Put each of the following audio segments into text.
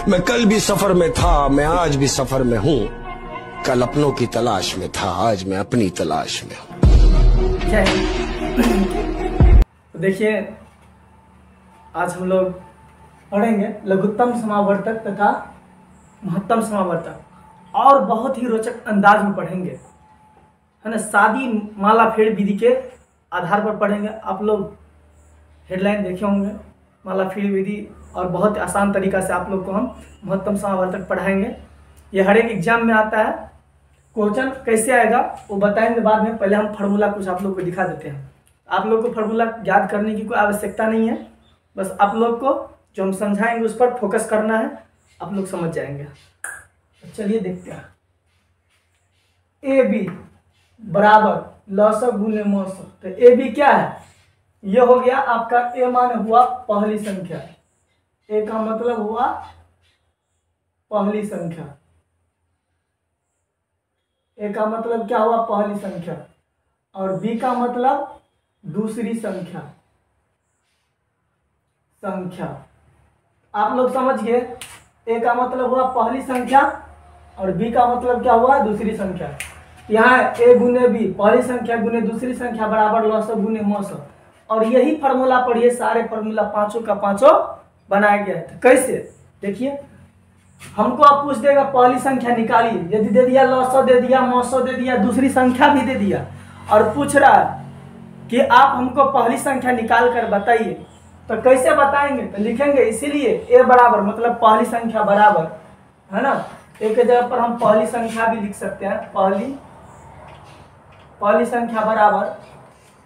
मैं कल भी सफर में था, मैं आज भी सफर में हूँ। कल अपनों की तलाश में था, आज मैं अपनी तलाश में हूँ। देखिए, आज हम लोग पढ़ेंगे लघुत्तम समावर्तक तथा महत्तम समावर्तक और बहुत ही रोचक अंदाज में पढ़ेंगे, है ना। शादी माला फेर विधि के आधार पर पढ़ेंगे। आप लोग हेडलाइन देखे होंगे, माला फेर विधि, और बहुत आसान तरीका से आप लोग को हम महत्तम समावर्तक पढ़ाएंगे। ये हर एक एग्जाम में आता है। क्वेश्चन कैसे आएगा वो बताएंगे बाद में। पहले हम फार्मूला कुछ आप लोग को दिखा देते हैं। आप लोग को फार्मूला याद करने की कोई आवश्यकता नहीं है, बस आप लोग को जो हम समझाएंगे उस पर फोकस करना है, आप लोग समझ जाएंगे। तो चलिए देखते हैं। ए बी बराबर लस गुने मस। तो ए बी क्या है? ये हो गया आपका ए मान हुआ पहली संख्या। ए का मतलब हुआ पहली संख्या। ए का मतलब क्या हुआ? पहली संख्या। और बी का मतलब दूसरी संख्या। आप लोग समझ गए। ए का मतलब हुआ पहली संख्या और बी का मतलब क्या हुआ? दूसरी संख्या। यहाँ ए गुने बी, पहली संख्या गुने दूसरी संख्या बराबर लस गुने मस। और यही फार्मूला पर ये सारे फार्मूला पांचों का पांचों बनाया गया है। तो कैसे? देखिए, हमको आप पूछ देगा पहली संख्या निकालिए। यदि दे दिया लस दे दिया, मस दे दिया, दूसरी संख्या भी दे दिया, और पूछ रहा है कि आप हमको पहली संख्या निकाल कर बताइए, तो कैसे बताएंगे? तो लिखेंगे इसीलिए ए बराबर मतलब पहली संख्या बराबर, है ना। एक जगह पर हम पहली संख्या भी लिख सकते हैं। पहली संख्या बराबर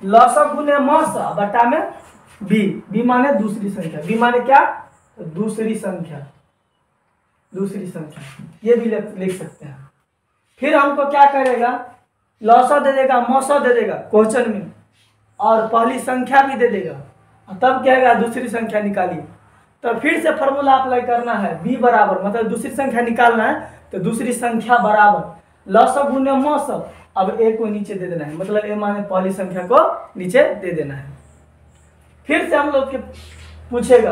लस गुने मस बटा में बी। बी माने दूसरी संख्या। बी माने क्या? दूसरी संख्या। ये भी लिख सकते हैं। फिर हमको क्या करेगा? लस दे देगा, मस दे देगा क्वेश्चन में, और पहली संख्या भी दे देगा, तब कहेगा दूसरी संख्या निकालिए। तो फिर से फॉर्मूला अप्लाई करना है। बी बराबर मतलब दूसरी संख्या निकालना है, तो दूसरी संख्या बराबर लस गुने मस। अब ए को नीचे दे देना है, मतलब ए माने पहली संख्या को नीचे दे देना है। फिर से हम लोग के पूछेगा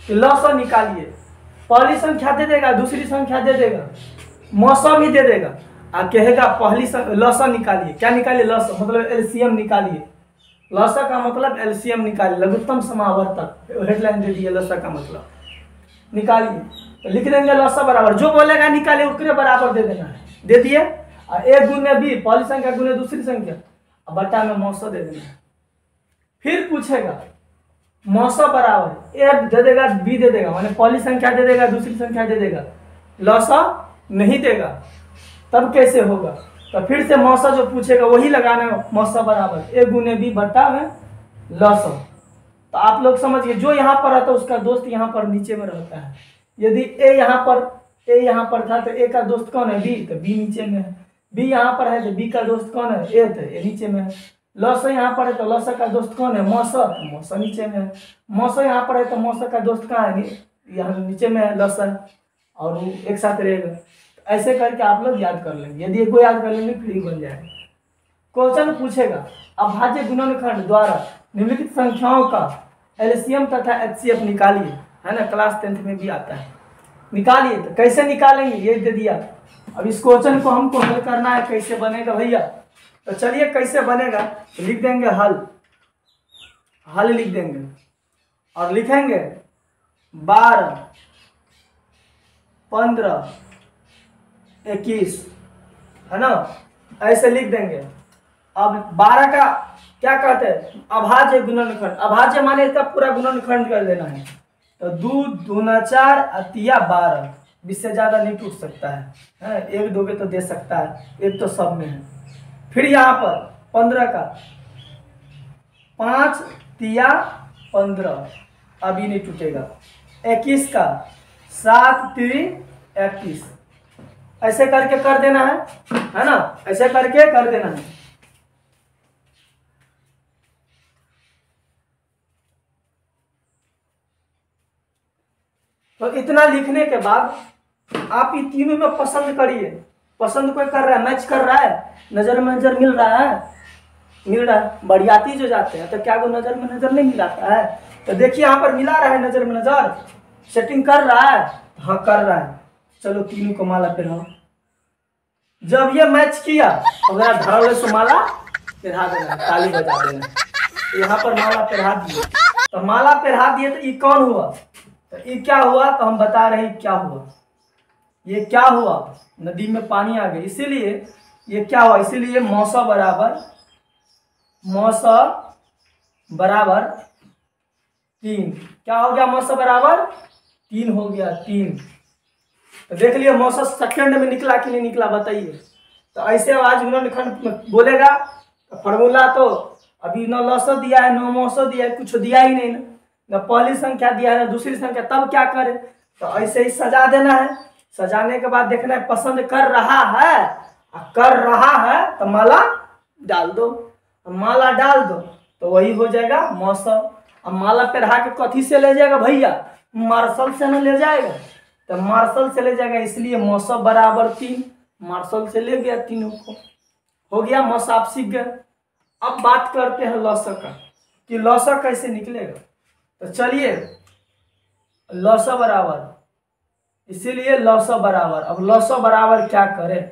कि लस निकालिए। पहली संख्या दे देगा, दूसरी संख्या दे देगा, मस भी दे देगा, और कहेगा पहली लस निकालिए। क्या निकालिए? लस मतलब एलसीएम निकालिए। लस का मतलब एलसीएम निकालिए, लघुत्तम समावर्तक। हेडलाइन दे दिए लस का मतलब निकालिए। तो लिख देंगे लस बराबर, जो बोलेगा निकालिए उसके बराबर दे देना है। दे दिए। और ए गुने बी, पहली संख्या गुने दूसरी संख्या, और बटा में मस दे देना है। फिर पूछेगा मस बराबर ए दे देगा, बी दे देगा, माने पहली संख्या दे देगा, दूसरी संख्या दे देगा, लस नहीं देगा, तब कैसे होगा? तो फिर से मस जो पूछेगा वही लगाना है। मस बराबर ए गुने बी बटा में लस। तो आप लोग समझिए, जो यहाँ पर रहता है उसका दोस्त यहाँ पर नीचे में रहता है। यदि ए यहाँ पर था तो ए का दोस्त कौन है? बी, तो बी नीचे में है। बी यहाँ पर है तो बी का दोस्त कौन है? ए, तो ए नीचे में है। लस यहाँ पर है तो लस का दोस्त कौन है? मस, तो मस नीचे में है। मस यहाँ पर है तो मस का दोस्त कहाँ है? यहाँ नीचे में है, लस है, और वो एक साथ रहेगा। ऐसे करके आप लोग याद कर लेंगे। यदि एक याद कर लेंगे फिर ही बन जाएगा। क्वेश्चन पूछेगा अभाज्य गुणनखंड द्वारा निम्नलिखित संख्याओं का एलसीएम तथा एचसीएफ निकालिए, है ना। क्लास 10th में भी आता है। निकालिए। तो कैसे निकालेंगे? ये दे दिया। अब इस क्वेश्चन को हमको हल करना है। कैसे बनेगा भैया? तो चलिए कैसे बनेगा, तो लिख देंगे हल लिख देंगे, और लिखेंगे 12, 15, 21, है ना। ऐसे लिख देंगे। अब 12 का क्या कहते हैं? अभाज्य गुणनखंड। अभाज्य माने इसका पूरा गुणनखंड कर देना है। तो 2 दूना 4 अतिया 12, इससे ज्यादा नहीं टूट सकता है। एक दोगे तो दे सकता है, एक तो सब में है। फिर यहाँ पर 15 का 5 तिया 15, अभी नहीं टूटेगा। 21 का 7 3 21, ऐसे करके कर देना है ना। ऐसे करके कर देना है। तो इतना लिखने के बाद आप ये तीनों में पसंद करिए। पसंद कोई कर रहा है, मैच कर रहा है, नजर में नजर मिल रहा है। बढ़ियाती जो जाते हैं तो क्या वो नजर में नजर नहीं मिलाता है? तो देखिए यहाँ पर मिला रहा है, नजर में नजर सेटिंग कर रहा है। हाँ कर रहा है, चलो तीनों को माला पहनाओ। जब ये मैच किया अगर धड़ल्ले से माला पहना देना, ताली बजा देना। यहाँ पर माला पहना दिए, तो माला पहना दिए तो ये कौन हुआ, तो ये क्या हुआ, तो हम बता रहे हैं क्या हुआ। ये क्या हुआ, नदी में पानी आ गया, इसीलिए ये क्या हुआ, इसीलिए मौसा बराबर 3। क्या हो गया, मौसा बराबर 3 हो गया, 3। तो देख लिया मौसा सेकंड में निकला कि नहीं निकला, बताइए। तो ऐसे आज उन्होंने बोलेगा तो फॉर्मूला तो अभी न लौसो दिया है, न मौसो दिया है, कुछ दिया ही नहीं, न पहली संख्या दिया है, न दूसरी संख्या, तब क्या करे, तो ऐसे ही सजा देना है। सजाने के बाद देखना है पसंद कर रहा है तो माला डाल दो, माला डाल दो तो वही हो जाएगा मौसम। अब माला पहना के कथी से ले जाएगा भैया, मार्शल से न ले जाएगा, तो मार्शल से ले जाएगा, इसलिए मौसम बराबर 3, मार्शल से ले गया तीनों को, हो गया मौसा, आप सीख गए। अब बात करते हैं लौसा का कि लौसा कैसे निकलेगा। तो चलिए लौसा बराबर, इसीलिए लौसा बराबर, अब लौसा बराबर क्या करें,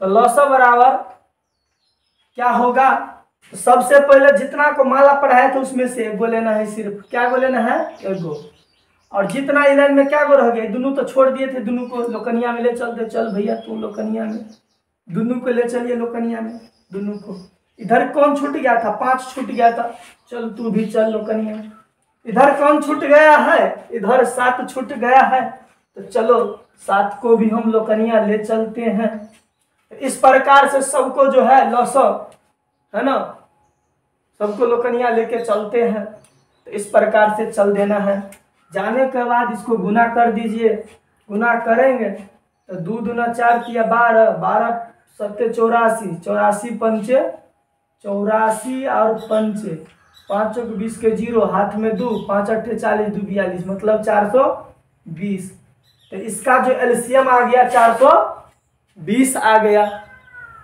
तो लौसा बराबर क्या होगा, तो सबसे पहले जितना को माला पढ़ाया था उसमें से एक गो लेना है, सिर्फ क्या गो लेना है, एक गो। और जितना इलाइन में क्या गो रह गए, दोनों तो छोड़ दिए थे, दोनों को लोकनिया में ले चलते, चल भैया तू लोकनिया में, दोनों को ले चलिए लोकनिया में, दोनों को। इधर कौन छूट गया था, 5 छूट गया था, चल तू भी चल लोकनिया। इधर कौन छूट गया है, इधर 7 छूट गया है, तो चलो 7 को भी हम लोकनिया ले चलते हैं। इस प्रकार से सबको जो है लौसा है ना, सबको लोकनिया लेके चलते हैं, तो इस प्रकार से चल देना है। जाने के बाद इसको गुना कर दीजिए, गुना करेंगे तो 2 दूना 4 किया 12, 12 सत्ते 84, 84 पंचे 84 और पंचे 5 के 20 के 0, हाथ में 2, 5 अट्ठे 40, 2 42, मतलब 420। तो इसका जो एलसीएम आ गया 420 आ गया,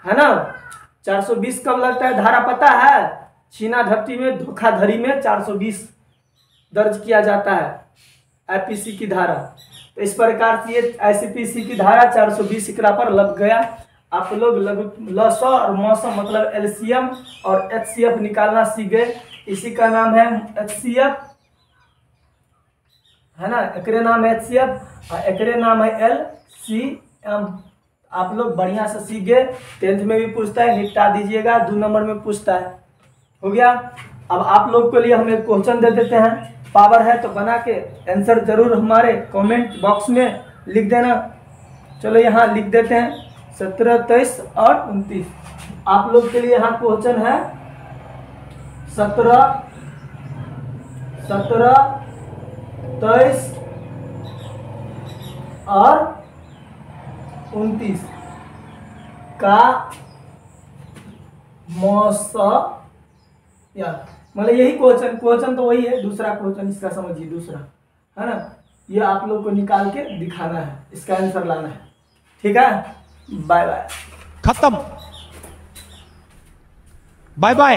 है ना। 420 कब लगता है, धारा पता है, छीना झपटी में, धोखाधड़ी में 420 दर्ज किया जाता है, आईपीसी की धारा। तो इस प्रकार से ये आईपीसी की धारा 420 इकरा पर लग गया। आप लोग लौसा और मौसम मतलब एलसीएम और एचसीएफ निकालना सीख गए। इसी का नाम है एचसीएफ, है ना, एकरे नाम है एचसीएफ और एकरे नाम है एलसीएम। आप लोग बढ़िया से सीख गए। 10th में भी पूछता है, निपटा दीजिएगा, 2 नंबर में पूछता है, हो गया। अब आप लोग के लिए हम एक क्वेश्चन दे देते हैं, पावर है तो बना के आंसर जरूर हमारे कमेंट बॉक्स में लिख देना। चलो यहाँ लिख देते हैं 17, 23 और 29। आप लोग के लिए यहाँ क्वेश्चन है 17, 23 और 29 का मौसम, या मतलब यही क्वेश्चन तो वही है, दूसरा क्वेश्चन इसका समझिए, दूसरा है ना, ये आप लोग को निकाल के दिखाना है, इसका आंसर लाना है, ठीक है। बाय बाय, खत्म, बाय बाय।